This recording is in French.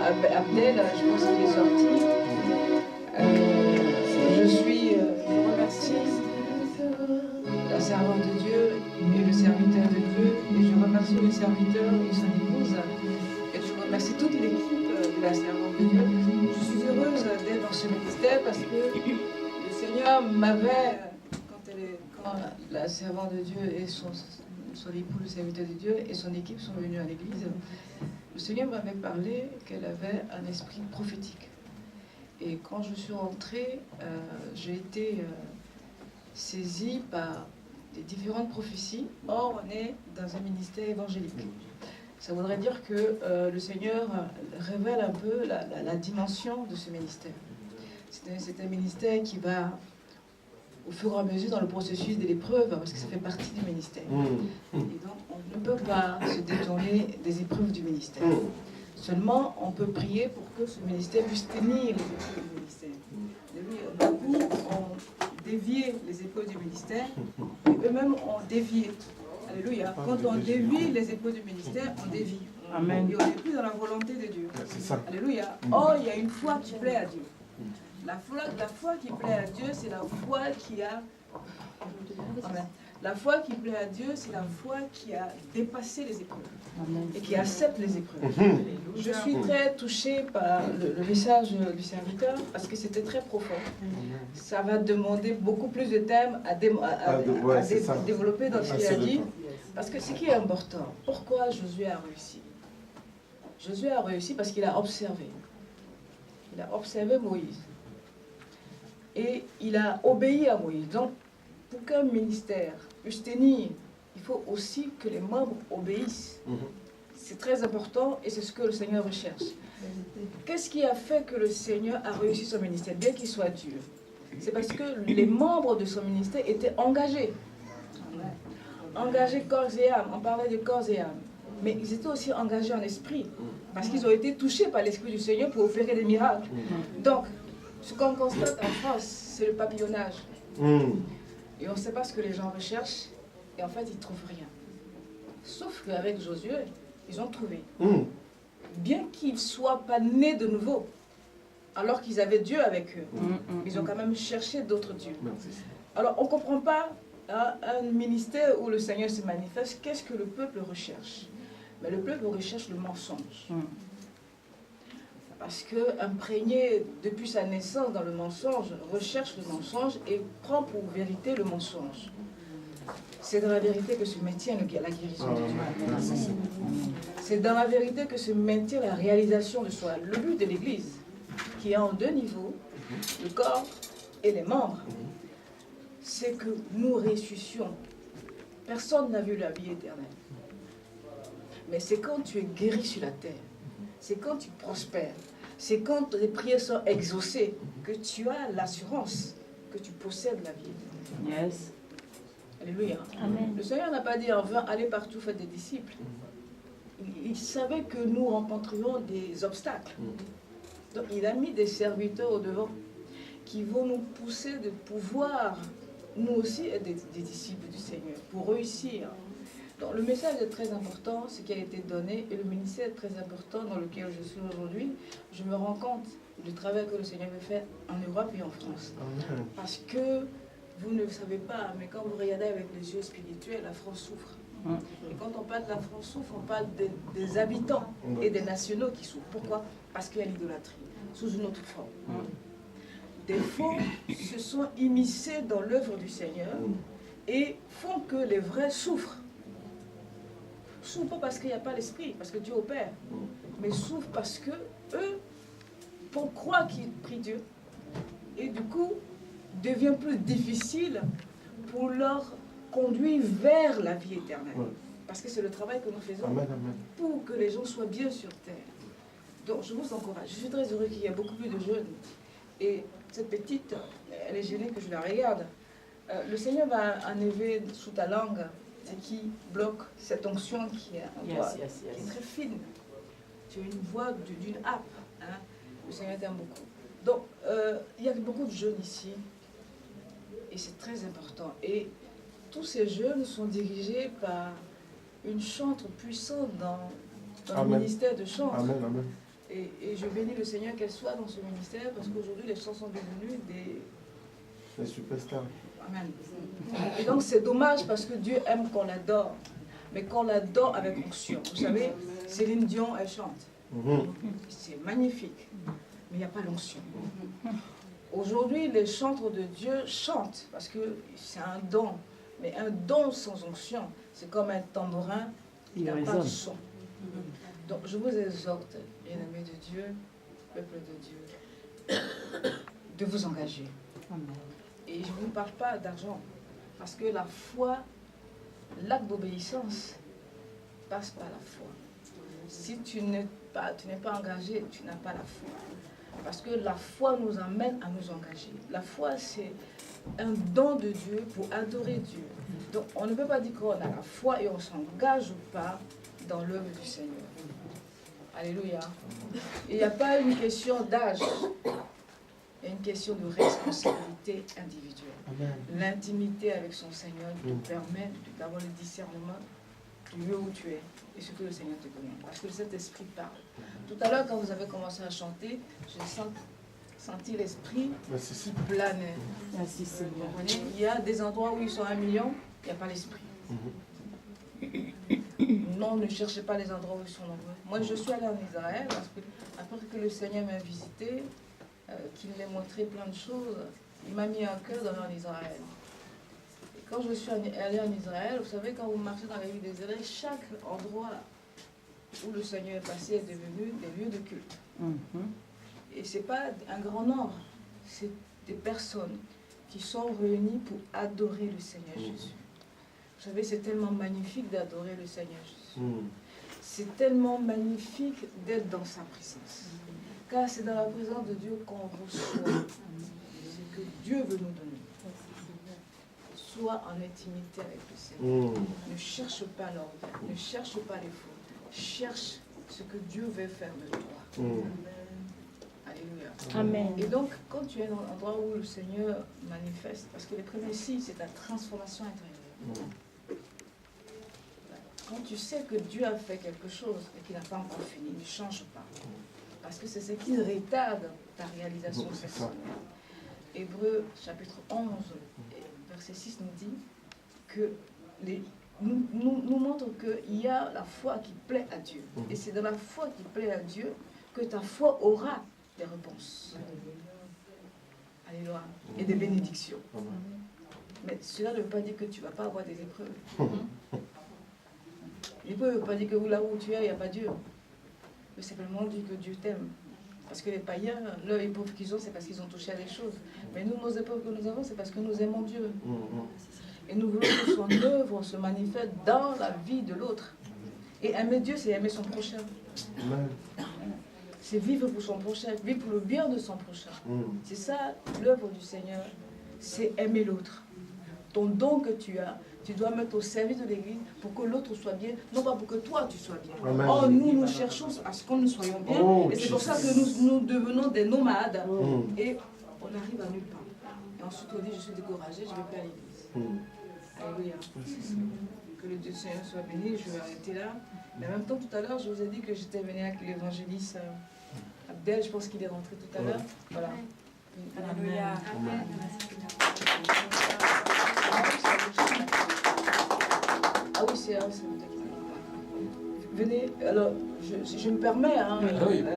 Abdel, je pense qu'il est sorti. Je remercie la servante de Dieu et le serviteur de Dieu, et je remercie le serviteur et son épouse, et je remercie toute l'équipe de la servante de Dieu. Je suis heureuse d'être dans ce ministère parce que le Seigneur m'avait, quand la servante de Dieu et son époux, le serviteur de Dieu et son équipe sont venus à l'église, le Seigneur m'avait parlé qu'elle avait un esprit prophétique. Et quand je suis rentrée, j'ai été saisie par des différentes prophéties. Or, on est dans un ministère évangélique. Ça voudrait dire que le Seigneur révèle un peu la dimension de ce ministère. C'est un ministère qui va, au fur et à mesure, dans le processus de l'épreuve, parce que ça fait partie du ministère. Et donc, on ne peut pas se détourner des épreuves du ministère. Seulement, on peut prier pour que ce ministère puisse tenir les épreuves du ministère. Beaucoup ont dévié les épreuves du ministère, et eux-mêmes ont dévié. Alléluia. Quand on dévie les épreuves du ministère, on dévie. Amen. Et on n'est plus dans la volonté de Dieu. Alléluia. Or, il y a une foi qui plaît à Dieu. La foi qui plaît à Dieu, c'est la foi qui a... Amen. La foi qui plaît à Dieu, c'est la foi qui a dépassé les épreuves. Amen. Et qui accepte les épreuves. Je suis très touchée par le message du serviteur parce que c'était très profond. Ça va demander beaucoup plus de thèmes à développer dans ce qu'il a dit. Parce que ce qui est important, pourquoi Josué a réussi? Josué a réussi parce qu'il a observé. Il a observé Moïse. Et il a obéi à Moïse. Donc, pour qu'un ministère puisse tenir, il faut aussi que les membres obéissent. C'est très important et c'est ce que le Seigneur recherche. Qu'est-ce qui a fait que le Seigneur a réussi son ministère, bien qu'il soit dur? C'est parce que les membres de son ministère étaient engagés. Engagés corps et âme. On parlait de corps et âme. Mais ils étaient aussi engagés en esprit. Parce qu'ils ont été touchés par l'Esprit du Seigneur pour opérer des miracles. Donc, ce qu'on constate en France, c'est le papillonnage. Et on ne sait pas ce que les gens recherchent. Et en fait, ils ne trouvent rien. Sauf qu'avec Josué, ils ont trouvé. Bien qu'ils ne soient pas nés de nouveau, alors qu'ils avaient Dieu avec eux, ils ont quand même cherché d'autres dieux. Alors, on ne comprend pas un ministère où le Seigneur se manifeste. Qu'est-ce que le peuple recherche? Mais le peuple recherche le mensonge. Parce qu'imprégné depuis sa naissance dans le mensonge, recherche le mensonge et prend pour vérité le mensonge. C'est dans la vérité que se maintient la guérison de Dieu. C'est dans la vérité que se maintient la réalisation de soi. Le but de l'Église, qui est en deux niveaux, le corps et les membres, c'est que nous ressuscions. Personne n'a vu la vie éternelle. Mais c'est quand tu es guéri sur la terre, c'est quand tu prospères, c'est quand les prières sont exaucées que tu as l'assurance que tu possèdes la vie éternelle. Yes. Alléluia. Amen. Le Seigneur n'a pas dit en vain, allez partout, faites des disciples. Il savait que nous rencontrions des obstacles. Donc il a mis des serviteurs au devant qui vont nous pousser de pouvoir, nous aussi, être des disciples du Seigneur, pour réussir. Donc le message est très important, ce qui a été donné, et le ministère est très important dans lequel je suis aujourd'hui. Je me rends compte du travail que le Seigneur veut faire en Europe et en France. Parce que vous ne le savez pas, mais quand vous regardez avec les yeux spirituels, la France souffre. Et quand on parle de la France souffre, on parle des habitants et des nationaux qui souffrent. Pourquoi? Parce qu'il y a l'idolâtrie, sous une autre forme. Des faux se sont immiscés dans l'œuvre du Seigneur et font que les vrais souffrent. Souffrent pas parce qu'il n'y a pas l'esprit, parce que Dieu opère, mais souffrent parce que eux font croire qu'ils prient Dieu. Et du coup, devient plus difficile pour leur conduire vers la vie éternelle. Parce que c'est le travail que nous faisons pour que les gens soient bien sur terre. Donc je vous encourage. Je suis très heureux qu'il y ait beaucoup plus de jeunes. Et cette petite, elle est gênée que je la regarde. Le Seigneur va enlever sous ta langue ce qui bloque cette onction qui est en toi, qui est très fine. Tu as une voix d'une harpe. Hein? Le Seigneur t'aime beaucoup. Donc, il y a beaucoup de jeunes ici. Et c'est très important. Et tous ces jeunes sont dirigés par une chantre puissante dans le ministère de chant. Et je bénis le Seigneur qu'elle soit dans ce ministère, parce qu'aujourd'hui, les chants sont devenus des superstars. Amen. Et donc, c'est dommage parce que Dieu aime qu'on l'adore, mais qu'on l'adore avec onction. Vous savez, Céline Dion, elle chante. C'est magnifique, mais il n'y a pas l'onction. Aujourd'hui, les chantres de Dieu chantent, parce que c'est un don. Mais un don sans onction, c'est comme un tambourin qui n'a pas de son. Donc, je vous exhorte, bien-aimés de Dieu, peuple de Dieu, de vous engager. Amen. Et je ne vous parle pas d'argent, parce que la foi, l'acte d'obéissance, passe par la foi. Si tu n'es pas engagé, tu n'as pas la foi. Parce que la foi nous amène à nous engager. La foi, c'est un don de Dieu pour adorer Dieu. Donc, on ne peut pas dire qu'on a la foi et on ne s'engage pas dans l'œuvre du Seigneur. Alléluia. Il n'y a pas une question d'âge. Il y a une question de responsabilité individuelle. L'intimité avec son Seigneur nous permet d'avoir le discernement du lieu où tu es et ce que le Seigneur te donne. Parce que cet esprit parle. Tout à l'heure, quand vous avez commencé à chanter, j'ai senti l'esprit qui planait. Merci Seigneur. Il y a des endroits où ils sont 1 million, il n'y a pas l'esprit. Non, ne cherchez pas les endroits où ils sont nombreux. Moi, je suis allée en Israël parce que, après que le Seigneur m'a visité, qu'il m'ait montré plein de choses, il m'a mis un cœur d'aller en Israël. Et quand je suis allée en Israël, vous savez, quand vous marchez dans les villes désirées, chaque endroit où le Seigneur est passé est devenu des lieux de culte. Et ce n'est pas un grand nombre, c'est des personnes qui sont réunies pour adorer le Seigneur Jésus. Vous savez, c'est tellement magnifique d'adorer le Seigneur Jésus. C'est tellement magnifique d'être dans sa présence. Car c'est dans la présence de Dieu qu'on reçoit ce que Dieu veut nous donner. Sois en intimité avec le Seigneur. Ne cherche pas l'ordre, ne cherche pas les fautes. Cherche ce que Dieu veut faire de toi. Alléluia. Amen. Et donc, quand tu es dans un endroit où le Seigneur manifeste, parce que les premiers signes, c'est ta transformation intérieure. Quand tu sais que Dieu a fait quelque chose et qu'il n'a pas encore fini, ne change pas. Parce que c'est ce qui retarde ta réalisation personnelle. Hébreux chapitre 11, verset 6 nous dit que nous montre qu'il y a la foi qui plaît à Dieu. Et c'est dans la foi qui plaît à Dieu que ta foi aura des réponses. Alléluia. Et des bénédictions. Mais cela ne veut pas dire que tu ne vas pas avoir des épreuves. L'épreuve ne veut pas dire que là où tu es, il n'y a pas Dieu. Mais simplement dire que Dieu t'aime. Parce que les païens, leur épreuve qu'ils ont, c'est parce qu'ils ont touché à des choses. Mais nous, nos épreuves que nous avons, c'est parce que nous aimons Dieu. Et nous voulons que son œuvre se manifeste dans la vie de l'autre. Et aimer Dieu, c'est aimer son prochain. C'est vivre pour son prochain, vivre pour le bien de son prochain. C'est ça, l'œuvre du Seigneur, c'est aimer l'autre. Ton don que tu as, tu dois mettre au service de l'Église pour que l'autre soit bien, non pas pour que toi tu sois bien. Or, nous cherchons à ce que nous soyons bien, et c'est pour ça que nous devenons des nomades, et on arrive à nulle part. Et ensuite on dit, je suis découragé, je ne vais plus à l'Église. Alléluia. Que le Dieu Seigneur soit béni, je vais arrêter là. Mais en même temps, tout à l'heure, je vous ai dit que j'étais venue avec l'évangéliste Abdel, je pense qu'il est rentré tout à l'heure. Voilà. Alléluia. Amen. Ah oui, c'est... Venez, alors, je me permets, hein,